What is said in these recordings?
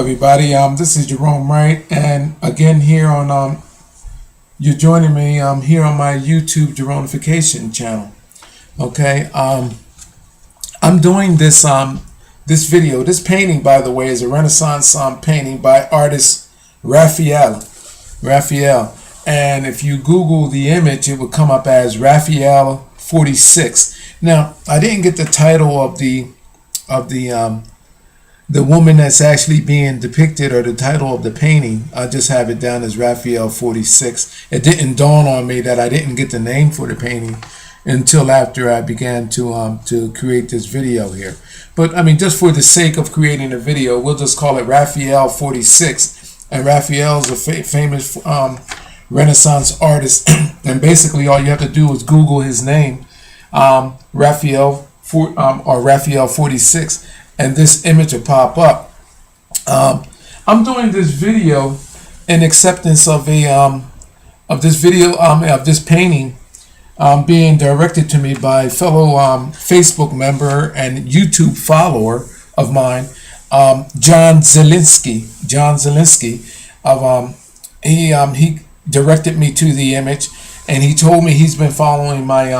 Everybody, this is Jerome Wright, and again here on you're joining me here on my YouTube Jeronification channel. Okay, I'm doing this video. This painting, by the way, is a Renaissance painting by artist Raphael. Raphael, and if you Google the image, it would come up as Raphael 46. Now, I didn't get the title of the woman that's actually being depicted, or the title of the painting. I just have it down as Raphael 46. It didn't dawn on me that I didn't get the name for the painting until after I began to create this video here. But I mean, just for the sake of creating a video, we'll just call it Raphael 46. And Raphael is a famous Renaissance artist. And basically, all you have to do is Google his name, Raphael or Raphael 46. And this image will pop up. I'm doing this video in acceptance of this painting being directed to me by a fellow Facebook member and YouTube follower of mine, John Zielinski. He directed me to the image, and he told me he's been following my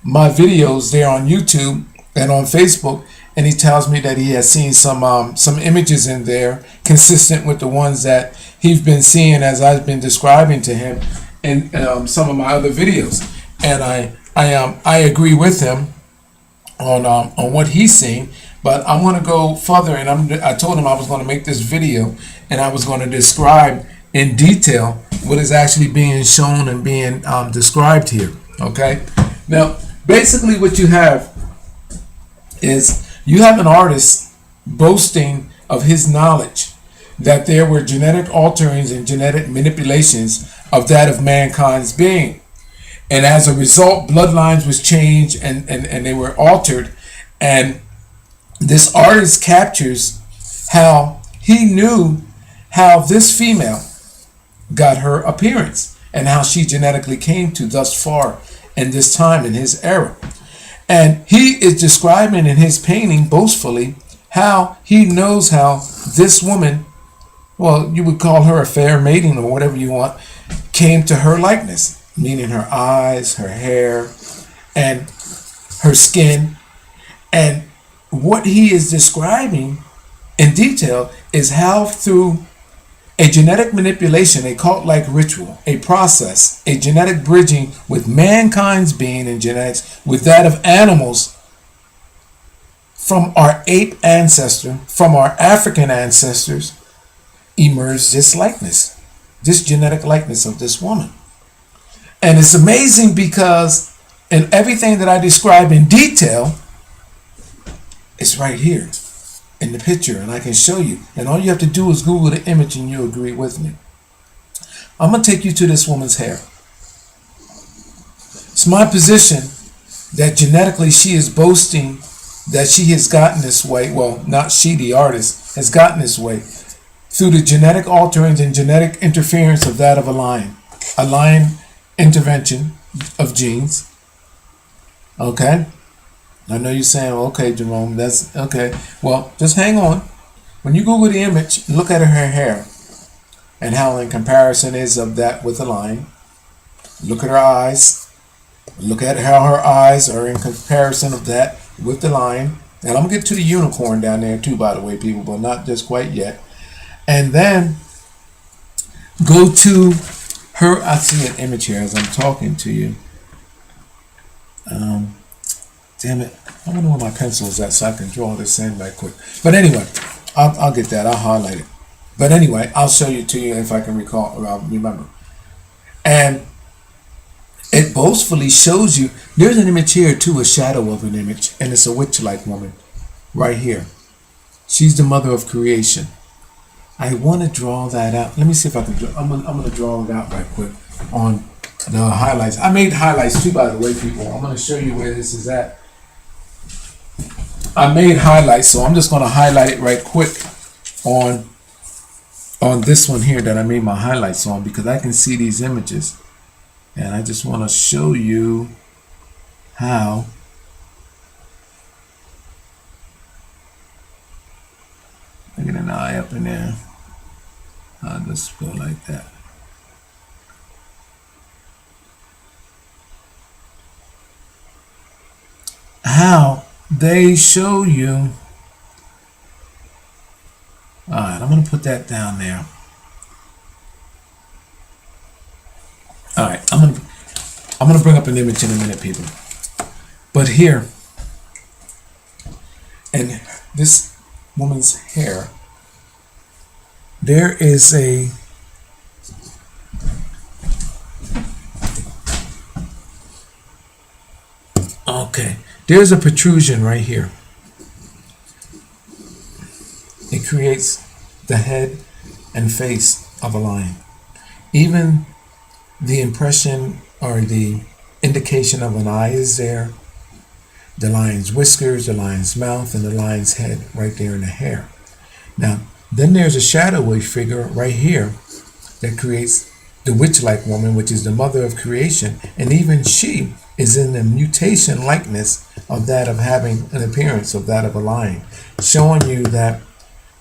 videos there on YouTube and on Facebook. And he tells me that he has seen some images in there consistent with the ones that he's been seeing as I've been describing to him in some of my other videos. And I agree with him on what he's seeing. But I'm going to go further, and I told him I was going to make this video, and I was going to describe in detail what is actually being shown and being described here. Okay. Now, basically, what you have is, you have an artist boasting of his knowledge that there were genetic alterings and genetic manipulations of that of mankind's being. And as a result, bloodlines was changed and they were altered. And this artist captures how he knew how this female got her appearance and how she genetically came to thus far in this time in his era. And he is describing in his painting boastfully how he knows how this woman, well, you would call her a fair maiden or whatever you want, came to her likeness, meaning her eyes, her hair, and her skin. And what he is describing in detail is how through a genetic manipulation, a cult-like ritual, a process, a genetic bridging with mankind's being and genetics with that of animals from our ape ancestor, from our African ancestors, emerged this likeness, this genetic likeness of this woman. And it's amazing because in everything that I describe in detail, it's right here in the picture, and I can show you. And all you have to do is Google the image and you'll agree with me. I'm going to take you to this woman's hair. It's my position that genetically she is boasting that she has gotten this way. Well, not she, the artist, has gotten this way through the genetic alterings and genetic interference of that of a lion intervention of genes. Okay? I know you're saying, okay, Jerome, that's okay. Well, just hang on. When you Google the image, look at her hair and how in comparison is of that with the lion. Look at her eyes. Look at how her eyes are in comparison of that with the lion. And I'm going to get to the unicorn down there too, by the way, people, but not just quite yet. And then go to her. I see an image here as I'm talking to you. Damn it. I wonder where my pencil is at so I can draw this in right quick. But anyway, I'll get that. I'll highlight it. But anyway, I'll show you to you if I can recall or I'll remember. And it boastfully shows you, there's an image here too, a shadow of an image, and it's a witch-like woman right here. She's the mother of creation. I want to draw that out. Let me see if I can draw. I'm gonna draw it out right quick on the highlights. I made highlights too, by the way, people. I'm going to show you where this is at. I made highlights, so I'm just going to highlight it right quick on this one here that I made my highlights on, because I can see these images, and I just want to show you how Look at them an eye up in there. I'll just go like that. How they show you. Alright, I'm going to put that down there. Alright, I'm gonna bring up an image in a minute, people. But here, and this woman's hair, there is a there's a protrusion right here. It creates the head and face of a lion. Even the impression or the indication of an eye is there. The lion's whiskers, the lion's mouth, and the lion's head right there in the hair. Now, then there's a shadowy figure right here that creates the witch-like woman, which is the mother of creation, and even she is in the mutation likeness of that of having an appearance of that of a lion, showing you that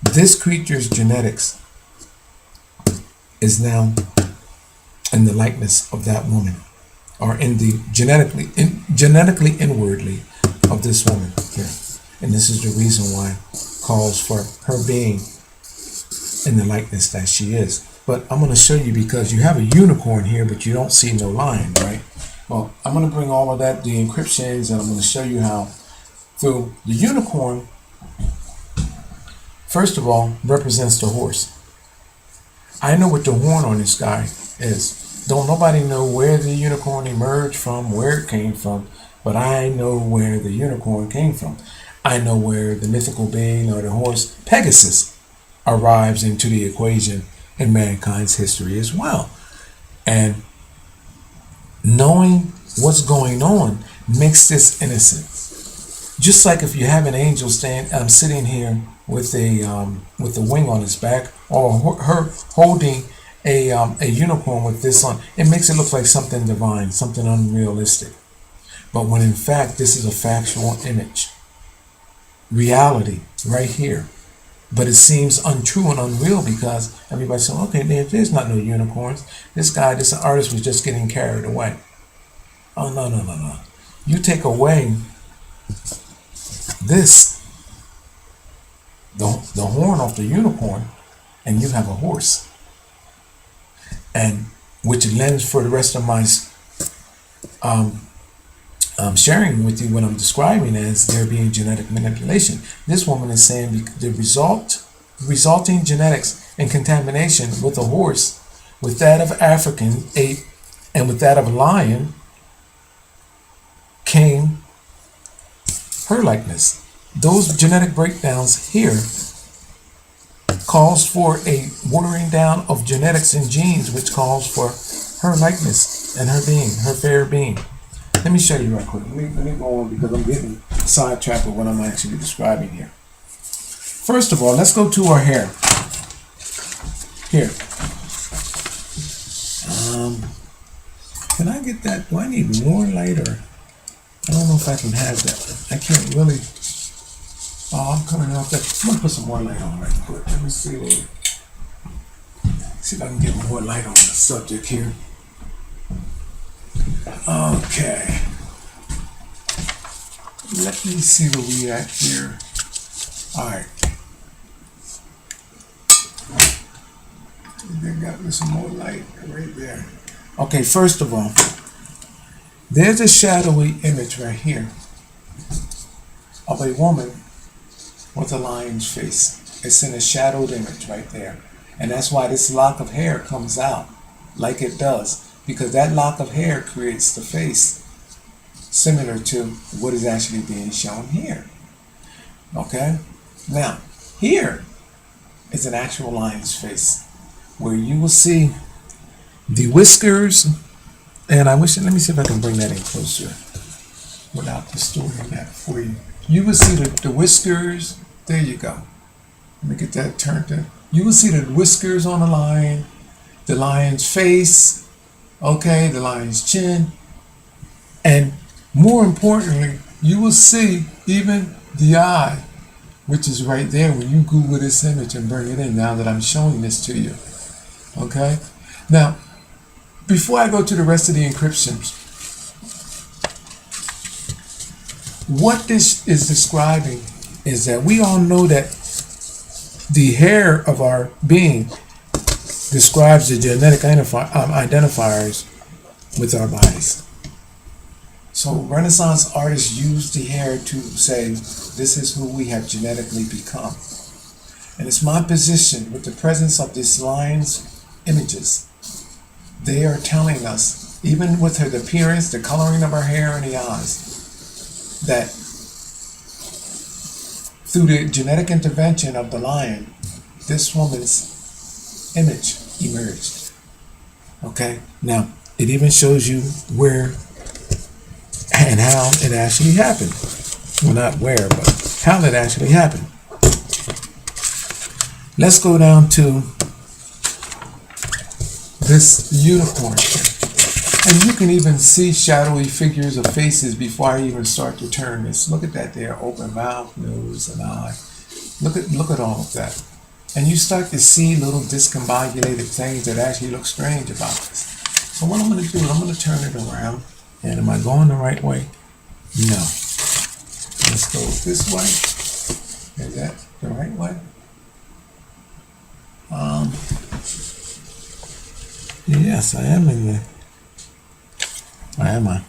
this creature's genetics is now in the likeness of that woman, or in the genetically inwardly of this woman here. And this is the reason why calls for her being in the likeness that she is. But I'm going to show you, because you have a unicorn here, but you don't see no lion, right? Well, I'm going to bring all of that, the encryptions, and I'm going to show you how through the unicorn, first of all, represents the horse. I know what the horn on this guy is. Don't nobody know where the unicorn emerged from, where it came from, but I know where the unicorn came from. I know where the mythical being or the horse Pegasus arrives into the equation in mankind's history as well. And knowing what's going on makes this innocent. Just like if you have an angel sitting here with a wing on his back, or her holding a unicorn with this on, it makes it look like something divine, something unrealistic. But when in fact this is a factual image, reality right here. But it seems untrue and unreal because everybody said, okay, there's not no unicorns. This artist was just getting carried away. Oh, no. You take away this, the horn off the unicorn, and you have a horse. And which lends for the rest of my sharing with you what I'm describing as there being genetic manipulation. This woman is saying the resulting genetics and contamination with a horse, with that of African ape, and with that of a lion, came her likeness. Those genetic breakdowns here calls for a watering down of genetics and genes, which calls for her likeness and her being, her fair being. Let me show you right quick. Let me go on, because I'm getting sidetracked with what I'm actually describing here. First of all, let's go to her hair. Here. Can I get that? Do I need more light, or I don't know if I can have that. I can't really. Oh, I'm coming off that. I'm gonna put some more light on right quick. Let me see if I can get more light on the subject here. Okay. Let me see where we at here. Alright. They got me some more light right there. Okay, first of all, there's a shadowy image right here of a woman with a lion's face. It's in a shadowed image right there. And that's why this lock of hair comes out like it does, because that lock of hair creates the face similar to what is actually being shown here. Okay? Now, here is an actual lion's face, where you will see the whiskers, and let me see if I can bring that in closer without distorting that for you. You will see the whiskers. There you go. Let me get that turned in. You will see the whiskers on the lion, the lion's face, okay, the lion's chin, and more importantly, you will see even the eye which is right there when you Google this image and bring it in, now that I'm showing this to you. Okay? Now, before I go to the rest of the encryptions, what this is describing is that we all know that the hair of our being describes the genetic identifiers with our bodies. So Renaissance artists used the hair to say, this is who we have genetically become. And it's my position, with the presence of these lion's images, they are telling us, even with her appearance, the coloring of her hair and the eyes, that through the genetic intervention of the lion, this woman's image emerged. Okay? Now, it even shows you where and how it actually happened. Well, not where, but how it actually happened. Let's go down to this unicorn. And you can even see shadowy figures of faces before I even start to turn this. Look at that there, open mouth, nose, and eye. Look at all of that. And you start to see little discombobulated things that actually look strange about this. So what I'm going to do is I'm going to turn it around. And am I going the right way? No. Let's go this way. Is that the right way? Yes, I am in there. Where am I?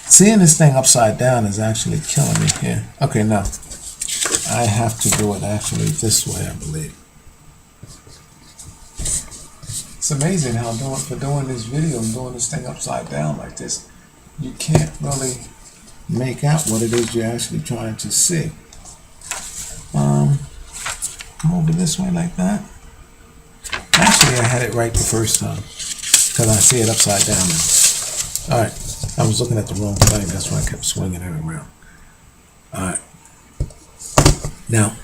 Seeing this thing upside down is actually killing me here. Okay, no. I have to do it actually this way, I believe. It's amazing how for doing this video and doing this thing upside down like this, you can't really make out what it is you're actually trying to see. Come over this way like that. Actually, I had it right the first time because I see it upside down now. All right, I was looking at the wrong thing. That's why I kept swinging it around. All right. Now,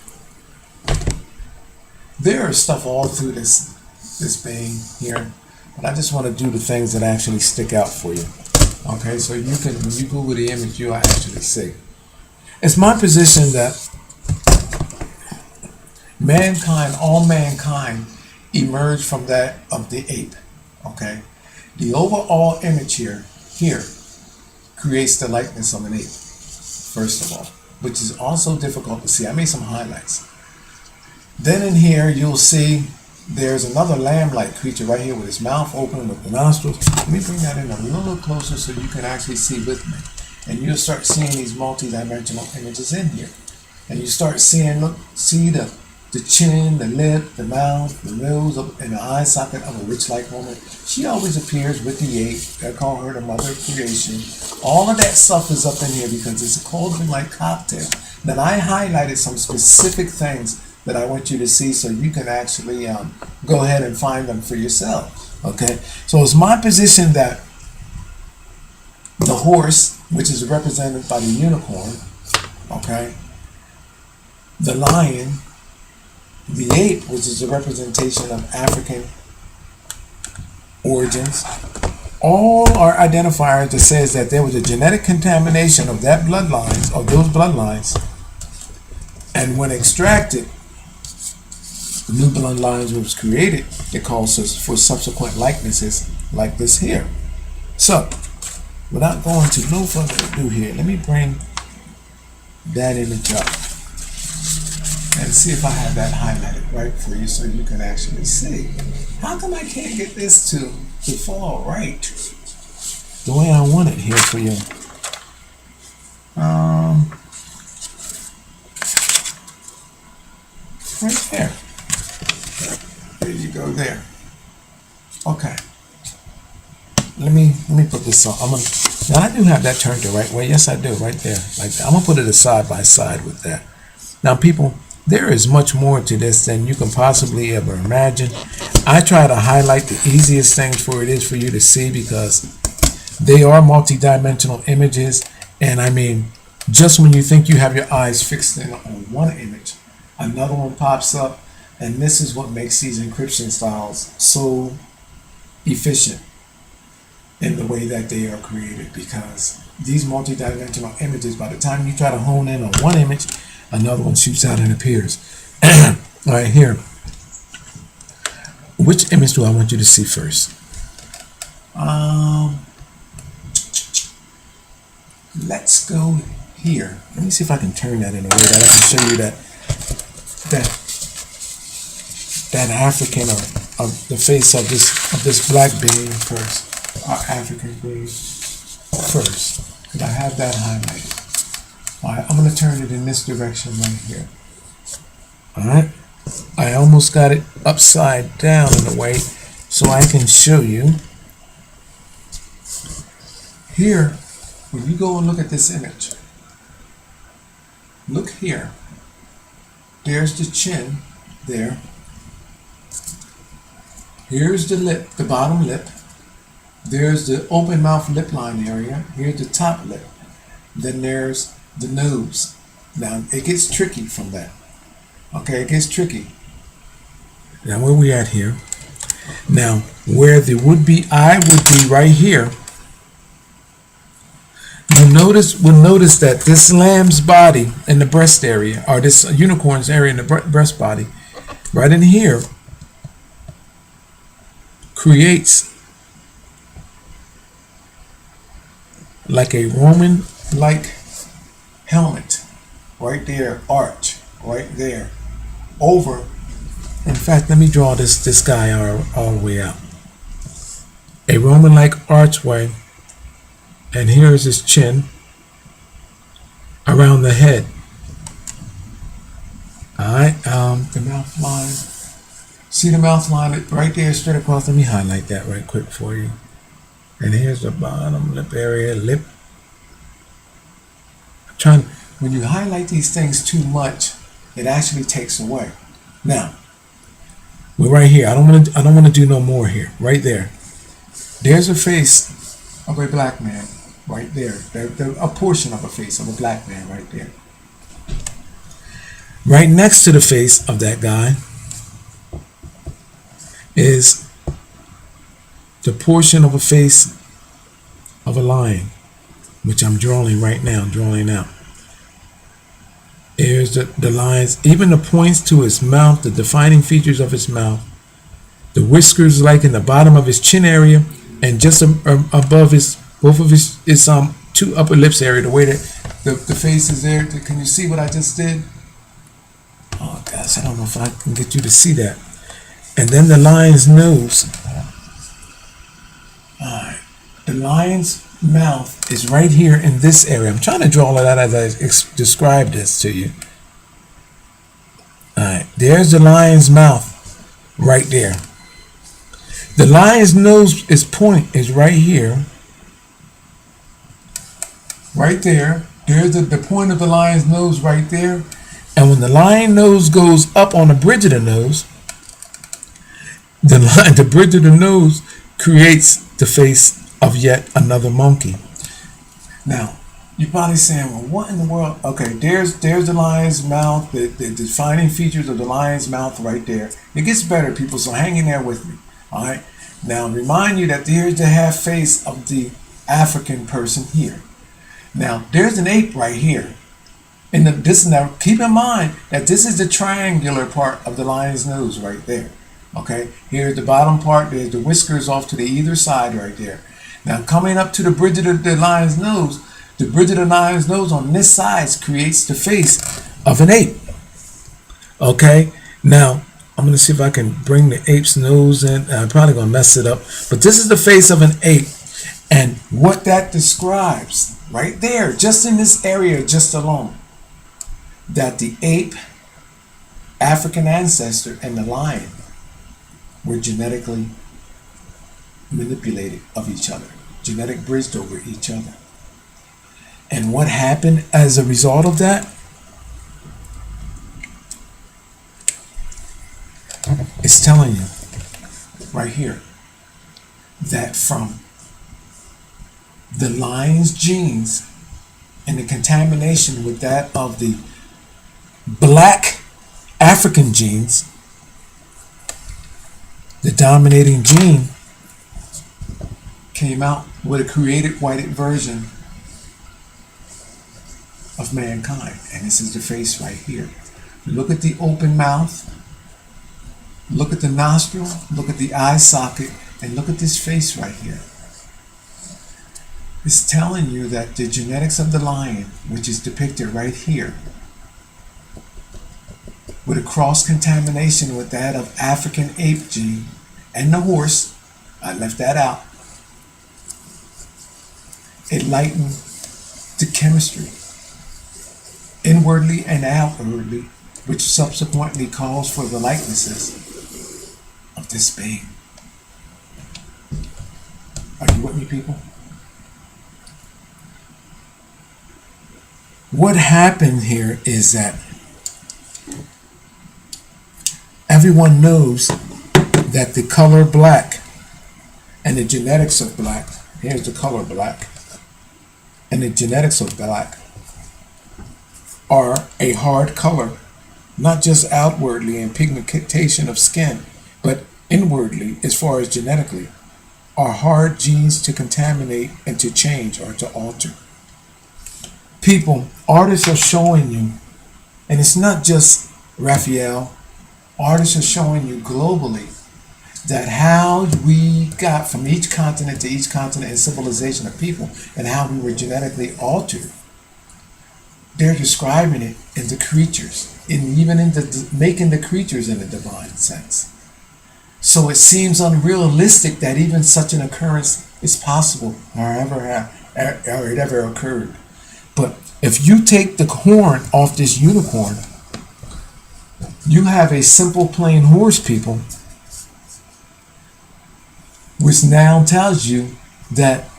there is stuff all through this being here, but I just want to do the things that actually stick out for you. Okay, so you can, when you Google the image, you'll actually see. It's my position that all mankind emerged from that of the ape. Okay, the overall image here creates the likeness of an ape, first of all, which is also difficult to see. I made some highlights. Then in here you'll see there's another lamb-like creature right here with his mouth open with the nostrils. Let me bring that in a little closer so you can actually see with me. And you'll start seeing these multi-dimensional images in here. And you start seeing, see the chin, the lip, the mouth, the nose, and the eye socket of a witch-like woman. She always appears with the ape. They call her the mother of creation. All of that stuff is up in here because it's a cauldron-like cocktail. Then I highlighted some specific things that I want you to see so you can actually go ahead and find them for yourself. Okay? So it's my position that the horse, which is represented by the unicorn, okay, the lion, the ape, which is a representation of African origins, all are identifiers that says that there was a genetic contamination of that bloodlines, of those bloodlines, and when extracted, new bloodlines was created. It calls for subsequent likenesses like this here. So, without going to no further ado here, let me bring that image up and see if I have that highlighted right for you so you can actually see. How come I can't get this to fall right the way I want it here for you? Right there. There you go there. Okay. Let me put this on. Now I do have that turned the right way. Yes, I do. Right there. Like that. I'm gonna put it side by side with that. Now, people, there is much more to this than you can possibly ever imagine. I try to highlight the easiest things for it is for you to see because they are multi-dimensional images. And I mean, just when you think you have your eyes fixed in on one image, another one pops up. And this is what makes these encryption styles so efficient in the way that they are created, because these multi-dimensional images, by the time you try to hone in on one image, another one shoots out and appears. Right here. Which image do I want you to see first? Let's go here. Let me see if I can turn that in a way that I can show you that African or the face of this black being first, our African being first. And I have that highlighted. All right, I'm going to turn it in this direction right here. All right, I almost got it upside down in a way so I can show you. Here, when you go and look at this image, look here. There's the chin there. Here's the lip, the bottom lip. There's the open mouth lip line area. Here's the top lip. Then there's the nose. Now, it gets tricky from that. Okay, it gets tricky. Now, where we at here? Now, where the would-be eye would be right here, we'll notice that this lamb's body in the breast area, or this unicorn's area in the breast body, right in here, creates like a Roman-like helmet, right there, arch, right there, over. In fact, let me draw this guy all the way out. A Roman-like archway, and here's his chin around the head. All right, the mouth line. See the mouth line right there, straight across. Let me highlight that right quick for you. And here's the bottom lip area, lip. When you highlight these things too much, it actually takes away. Now, we're right here. I don't want to do no more here. Right there. There's a face of a black man. Right there. A portion of a face of a black man right there. Right next to the face of that guy is the portion of a face of a lion, which I'm drawing right now, drawing out. Here's the lines, even the points to his mouth, the defining features of his mouth, the whiskers like in the bottom of his chin area, and just above both of his two upper lips area, the way that the face is there. Can you see what I just did? Oh gosh, I don't know if I can get you to see that. And then the lion's nose. All right, the lion's mouth is right here in this area. I'm trying to draw all of that as I describe this to you. All right, there's the lion's mouth right there. The lion's nose is right here. Right there. There's the point of the lion's nose right there. And when the lion nose goes up on the bridge of the nose, the bridge of the nose creates the face of yet another monkey. Now, you're probably saying, well, what in the world? Okay, there's the lion's mouth, the defining features of the lion's mouth right there. It gets better, people, so hang in there with me. All right. Now, remind you that there's the half face of the African person here. Now, there's an ape right here. Now, keep in mind that this is the triangular part of the lion's nose right there. Okay, here's the bottom part. There's the whiskers off to the either side right there. Now, coming up to the bridge of the lion's nose, the bridge of the lion's nose on this side creates the face of an ape. Okay, now I'm going to see if I can bring the ape's nose in. I'm probably going to mess it up, but this is the face of an ape. And what that describes right there, just in this area, just alone, that the ape, African ancestor, and the lion were genetically manipulated of each other, genetic bridged over each other. And what happened as a result of that? It's telling you right here that from the lion's genes and the contamination with that of the black African genes, the dominating gene came out with a created whited version of mankind. And this is the face right here. Look at the open mouth, look at the nostril, look at the eye socket, and look at this face right here. It's telling you that the genetics of the lion, which is depicted right here, with a cross-contamination with that of African ape gene and the horse, I left that out, it lightened the chemistry, inwardly and outwardly, which subsequently calls for the likenesses of this being. Are you with me, people? What happened here is that everyone knows that the color black and the genetics of black, here's the color black, and the genetics of black are a hard color, not just outwardly in pigmentation of skin, but inwardly, as far as genetically, are hard genes to contaminate and to change or to alter. People, artists are showing you, and it's not just Raphael, artists are showing you globally that how we got from each continent to each continent and civilization of people and how we were genetically altered. They're describing it in the creatures, and even in the making the creatures in a divine sense. So it seems unrealistic that even such an occurrence is possible or it ever occurred. But if you take the horn off this unicorn, you have a simple plain horse, people, which now tells you that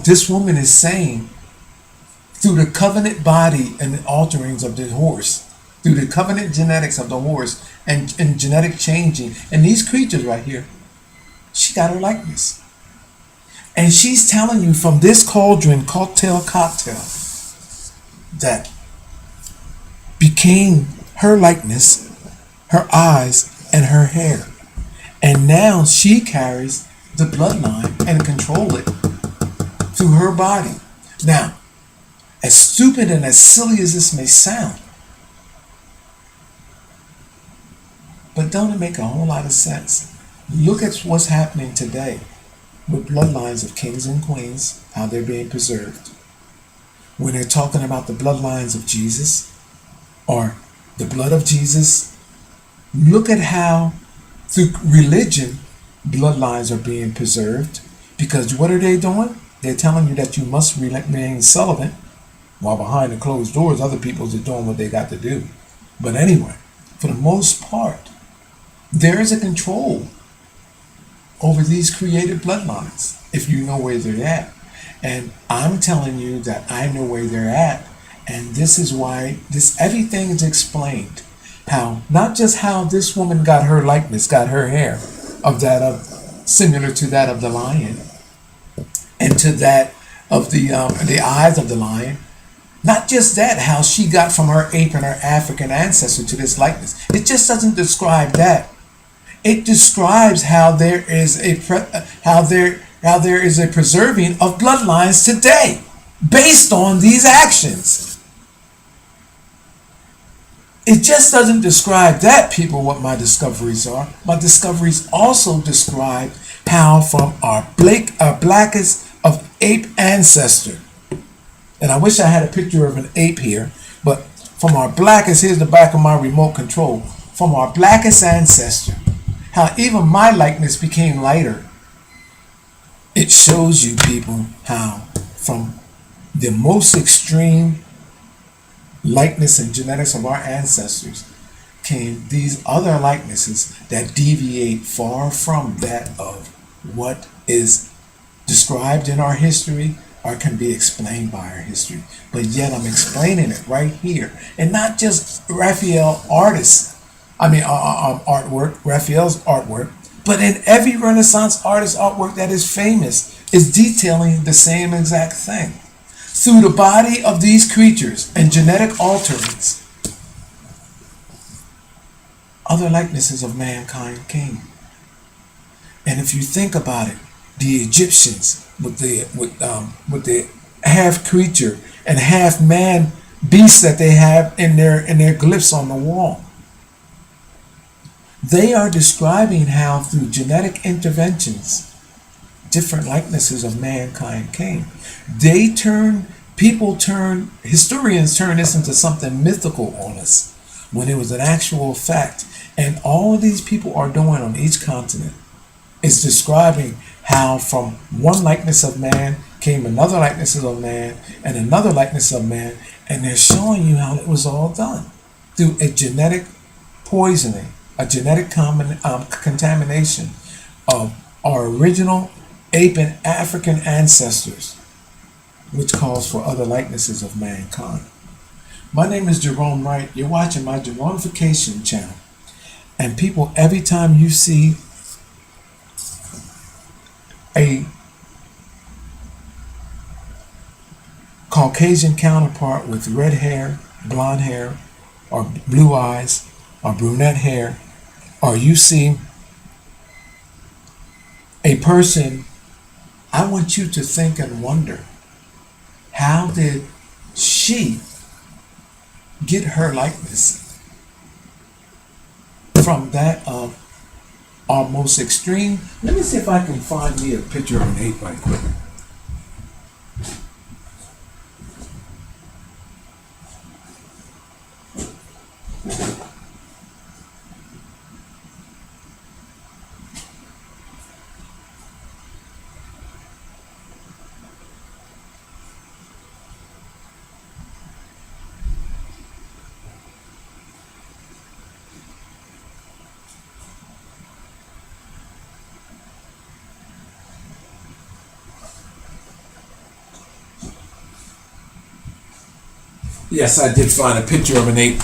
this woman is saying, through the covenant body and the alterings of the horse, through the covenant genetics of the horse and genetic changing, and these creatures right here, she got her likeness. And she's telling you from this cauldron, cocktail, that became her likeness, her eyes, and her hair. And now she carries the bloodline and control it through her body. Now, as stupid and as silly as this may sound, but don't it make a whole lot of sense? Look at what's happening today with bloodlines of kings and queens, how they're being preserved. When they're talking about the bloodlines of Jesus or the blood of Jesus, look at how through religion bloodlines are being preserved. Because what are they doing? They're telling you that you must remain celibate, while behind the closed doors other people are doing what they got to do. But anyway, for the most part, there is a control over these created bloodlines if you know where they're at. And I'm telling you that I know where they're at, and this is why everything is explained. How not just how this woman got her likeness, got her hair similar to that of the lion, and to that of the eyes of the lion. Not just that, how she got from her ape and her African ancestor to this likeness. It just doesn't describe that. It describes how there is a preserving of bloodlines today based on these actions. It just doesn't describe that, people, what my discoveries are. My discoveries also describe how from our blackest of ape ancestor, and I wish I had a picture of an ape here, but from our blackest, here's the back of my remote control, from our blackest ancestor, how even my likeness became lighter. It shows you, people, how from the most extreme likeness and genetics of our ancestors came these other likenesses that deviate far from that of what is described in our history or can be explained by our history. But yet I'm explaining it right here. And not just Raphael's artwork, but in every Renaissance artist artwork that is famous is detailing the same exact thing. Through the body of these creatures and genetic alterings, other likenesses of mankind came. And if you think about it, the Egyptians with the half creature and half man beasts that they have in their glyphs on the wall. They are describing how through genetic interventions, different likenesses of mankind came. Historians turn this into something mythical on us when it was an actual fact. And all of these people are doing on each continent is describing how from one likeness of man came another likeness of man and another likeness of man, and they're showing you how it was all done through a genetic poisoning, a genetic contamination of our original ape and African ancestors, which calls for other likenesses of mankind. My name is Jerome Wright. You're watching my Jeronification channel. And people, every time you see a Caucasian counterpart with red hair, blonde hair, or blue eyes, or brunette hair, or you see a person, I want you to think and wonder, how did she get her likeness from that of our most extreme? Let me see if I can find me a picture of an ape right quick. Yes, I did find a picture of an ape.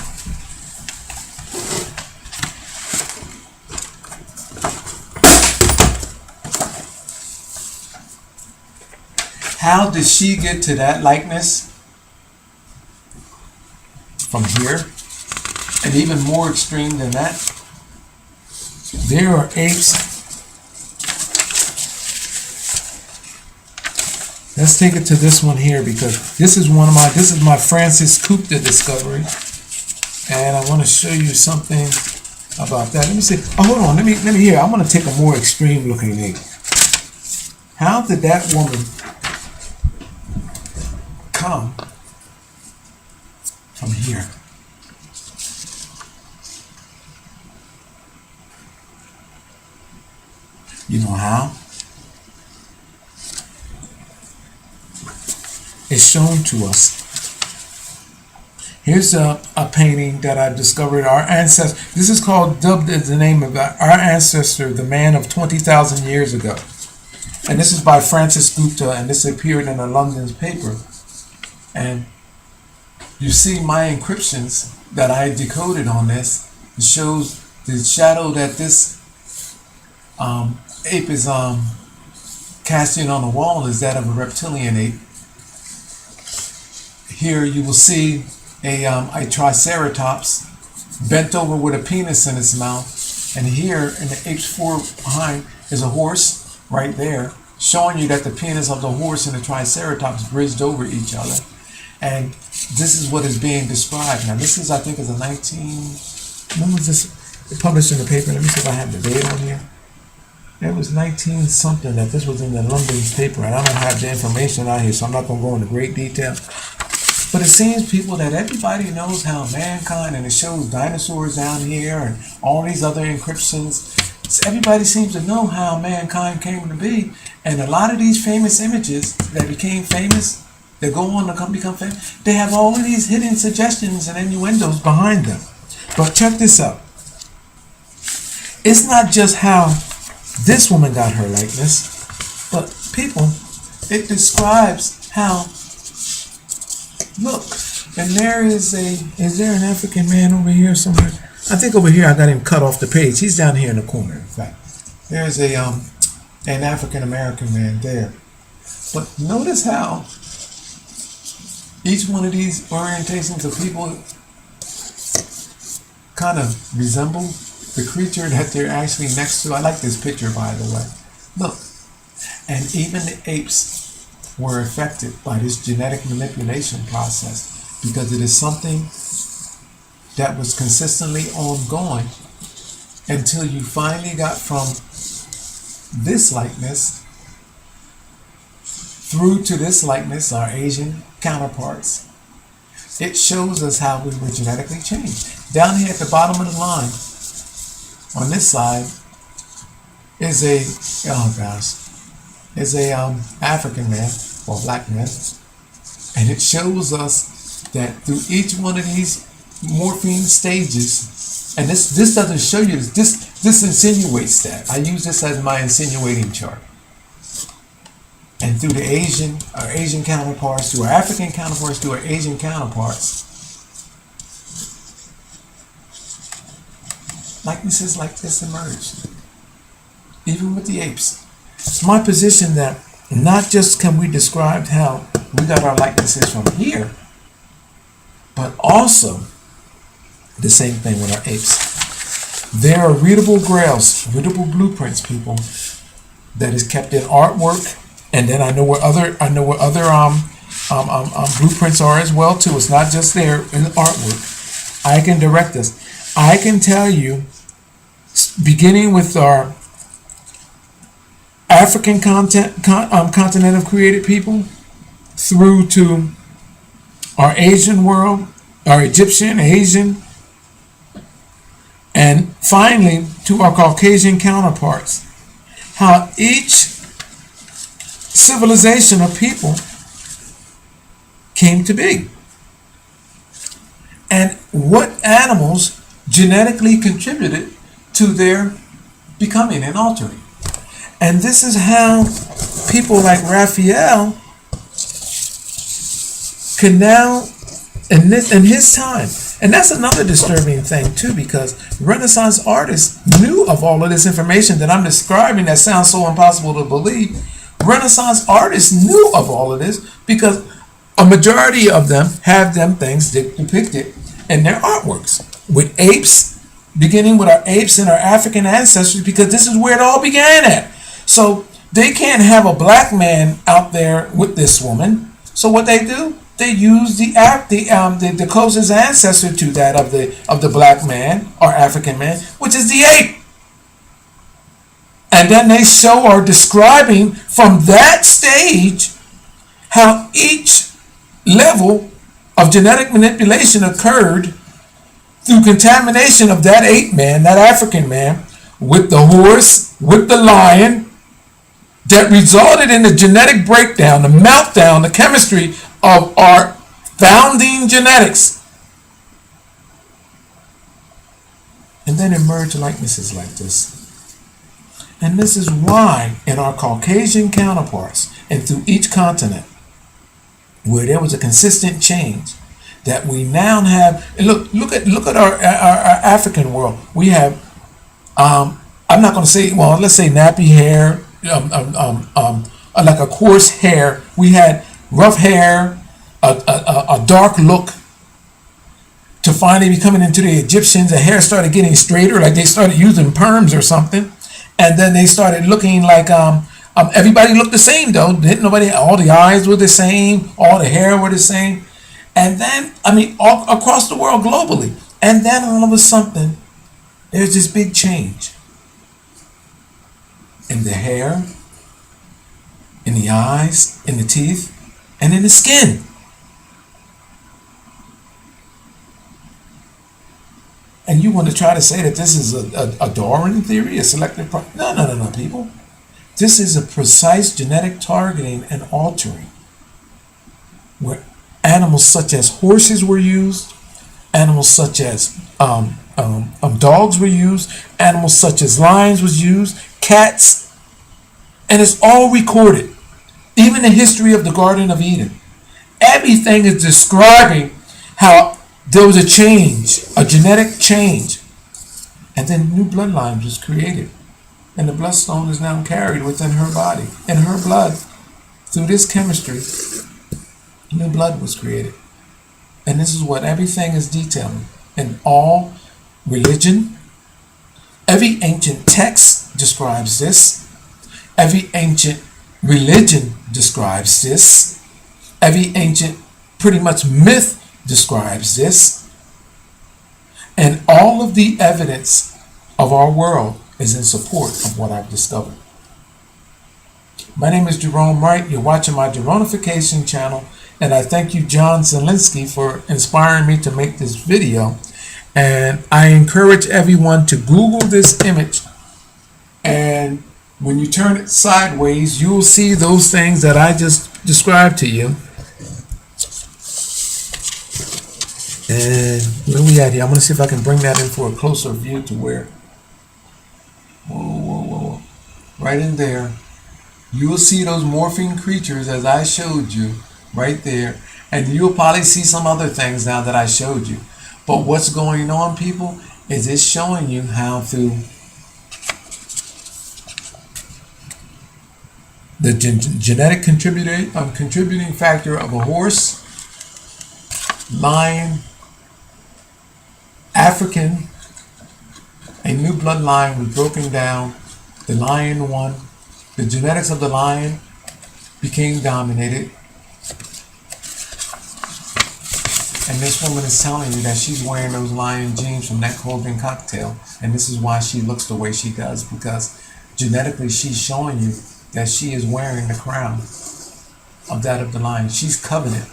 How did she get to that likeness? From here? And even more extreme than that, there are apes. Let's take it to this one here, because this is my Francis Kupta discovery, and I want to show you something about that. Let me see. Oh, hold on. Let me hear. I want to take a more extreme looking ape. How did that woman come from here? You know how? Is shown to us. Here's a painting that I discovered. Our ancestor. This is dubbed as the name of our ancestor, the man of 20,000 years ago. And this is by Francis Gupta, and this appeared in a London paper. And you see my encryptions that I decoded on this. It shows the shadow that this ape is casting on the wall is that of a reptilian ape. Here you will see a triceratops bent over with a penis in its mouth, and here in the ape's fore behind is a horse right there, showing you that the penis of the horse and the triceratops bridged over each other. And this is what is being described. Now this is, I think, is a when was this published in the paper? Let me see if I have the date on here. It was 19 something that this was in the London paper, and I don't have the information out here, so I'm not going to go into great detail. But it seems, people, that everybody knows how mankind, and it shows dinosaurs down here and all these other encryptions. Everybody seems to know how mankind came to be. And a lot of these famous images that became famous, that go on to become famous, they have all of these hidden suggestions and innuendos behind them. But check this out. It's not just how this woman got her likeness, but people, it describes how, look, and is there an African man over here somewhere? I think over here I got him cut off the page. He's down here in the corner, in fact. There's an African American man there. But notice how each one of these orientations of people kind of resemble the creature that they're actually next to. I like this picture, by the way. Look, and even the apes were affected by this genetic manipulation process because it is something that was consistently ongoing until you finally got from this likeness through to this likeness, our Asian counterparts. It shows us how we were genetically changed. Down here at the bottom of the line, on this side, is a African man or black man, and it shows us that through each one of these morphine stages, and this doesn't show you this insinuates that. I use this as my insinuating chart. And through our Asian counterparts, through our African counterparts, through our Asian counterparts, likenesses like this emerged, even with the apes. It's my position that not just can we describe how we got our likenesses from here, but also the same thing with our apes. There are readable grails, readable blueprints, people, that is kept in artwork, and then I know where other blueprints are as well too. It's not just there in the artwork. I can direct us. I can tell you, beginning with our African continent of created people, through to our Asian world, our Egyptian, Asian, and finally to our Caucasian counterparts, how each civilization of people came to be, and what animals genetically contributed to their becoming and altering. And this is how people like Raphael can now, in his time, and that's another disturbing thing too, because Renaissance artists knew of all of this information that I'm describing that sounds so impossible to believe. Renaissance artists knew of all of this because a majority of them have them things depicted in their artworks, with apes, beginning with our apes and our African ancestors, because this is where it all began at. So they can't have a black man out there with this woman. So what they do, they use the closest ancestor to that of the black man or African man, which is the ape. And then they show or describing from that stage how each level of genetic manipulation occurred through contamination of that ape man, that African man, with the horse, with the lion, that resulted in the genetic breakdown, the meltdown, the chemistry of our founding genetics. And then emerge likenesses like this. And this is why in our Caucasian counterparts and through each continent, where there was a consistent change, that we now have, and look at our African world. We have, I'm not going to say, well, let's say nappy hair, like a coarse hair. We had rough hair, a dark look, to finally be coming into the Egyptians. The hair started getting straighter, like they started using perms or something, and then they started looking like everybody looked the same though. Didn't nobody? All the eyes were the same, all the hair were the same, and then all across the world globally, and then all of a sudden, there's this big change in the hair, in the eyes, in the teeth, and in the skin. And you want to try to say that this is a Darwin theory, a selective no, people. This is a precise genetic targeting and altering, where animals such as horses were used, animals such as dogs were used, animals such as lions was used, cats, and it's all recorded. Even the history of the Garden of Eden. Everything is describing how there was a change, a genetic change, and then new bloodline was created. And the bloodstone is now carried within her body, in her blood, through this chemistry. New blood was created. And this is what everything is detailing. In all religion, every ancient text describes this. Every ancient religion describes this. Every ancient, pretty much myth describes this. And all of the evidence of our world is in support of what I've discovered. My name is Jerome Wright. You're watching my Jeronification channel, and I thank you, John Zelinsky, for inspiring me to make this video. And I encourage everyone to Google this image, and when you turn it sideways, you will see those things that I just described to you. And where we at here? I'm going to see if I can bring that in for a closer view to where, whoa, right in there. You will see those morphing creatures as I showed you right there. And you'll probably see some other things now that I showed you. But what's going on, people, is it's showing you how through the genetic contributing factor of a horse, lion, African, a new bloodline was broken down. The lion won. The genetics of the lion became dominated. And this woman is telling you that she's wearing those lion genes from that Colvin cocktail. And this is why she looks the way she does, because genetically she's showing you that she is wearing the crown of that of the lion. She's coveted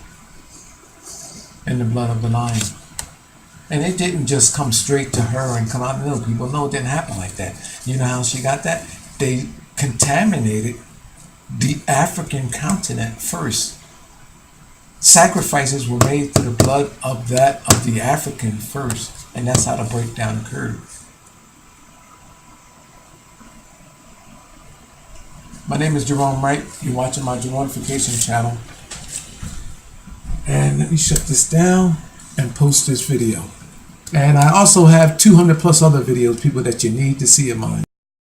in the blood of the lion. And it didn't just come straight to her and come out. No, people, no, it didn't happen like that. You know how she got that? They contaminated the African continent first. Sacrifices were made to the blood of the African first, and that's how the breakdown occurred. My name is Jerome Wright. You're watching my Jeronification channel. And let me shut this down and post this video. And I also have 200 plus other videos, people, that you need to see of mine.